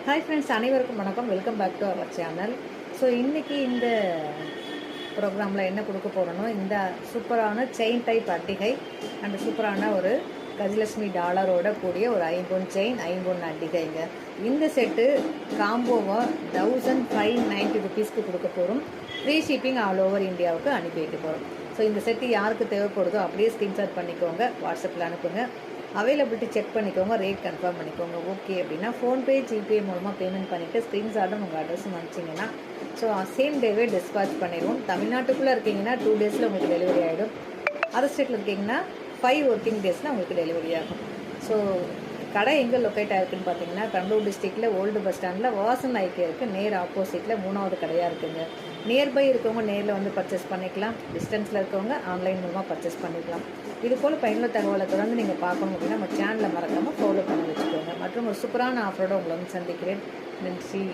Hi friends, அனைவருக்கும் வணக்கம். Welcome back to our channel. So இன்றைக்கி இந்த ப்ரோக்ராமில் என்ன கொடுக்க போகிறோன்னா, இந்த சூப்பரான செயின் டைப் அட்டிகை அண்ட் சூப்பரான ஒரு கஜலட்சுமி டாலரோட கூடிய ஒரு ஐம்பொன் செயின், ஐம்பொன் அட்டிகைங்க. இந்த செட்டு காம்போவாக 1590 ருபீஸ்க்கு கொடுக்க போகிறோம். ஃப்ரீ ஷிப்பிங் ஆல் ஓவர் இந்தியாவுக்கு அனுப்பி வைக்க போகிறோம். ஸோ இந்த செட்டு யாருக்கு தேவைப்படுதோ அப்படியே ஸ்க்ரீன்ஷாட் பண்ணிக்கோங்க, வாட்ஸ்அப்பில் அனுப்புங்க. அவைலபிலிட்டி செக் பண்ணிக்கோங்க, ரேட் கன்ஃபார்ம் பண்ணிக்கோங்க. ஓகே அப்படின்னா ஃபோன்பே, ஜிபே மூலமாக பேமெண்ட் பண்ணிவிட்டு ஸ்க்ரீன்ஷாட்டும் உங்கள் அட்ரஸும் அனுப்பிச்சிங்கன்னா ஸோ சேம் டேவே டிஸ்பாச் பண்ணிடுவோம். தமிழ்நாட்டுக்குள்ளே இருக்கீங்கன்னா 2 டேஸில் உங்களுக்கு டெலிவரி ஆகிடும். அதர் ஸ்டேட்டில் இருக்கீங்கன்னா 5 ஒர்க்கிங் டேஸில் உங்களுக்கு டெலிவரி ஆகும். ஸோ கடை எங்கே லொக்கேட் ஆகிருக்குன்னு பார்த்தீங்கன்னா, கடலூர் டிஸ்ட்ரிக்டில் ஓல்டு பஸ் ஸ்டாண்டில் வாசன் ஐக்கியம் இருக்குது. நேர் ஆப்போசிட்டில் 3வது கடையாக இருக்குங்க. நியர்பை இருக்கவங்க நேரில் வந்து பர்ச்சேஸ் பண்ணிக்கலாம். டிஸ்டன்ஸில் இருக்கவங்க ஆன்லைன் மூலமாக பர்ச்சேஸ் பண்ணிக்கலாம். இது போல் பயனுள்ள தகவலை தொடர்ந்து நீங்கள் பார்க்கணும் அப்படின்னா நம்ம சேனலை மறக்காமல் ஃபாலோ பண்ணி வச்சுக்கோங்க. மற்றும் ஒரு சூப்பரான ஆஃபரோடு உங்களை வந்து சந்திக்கிறேன். நன்றி.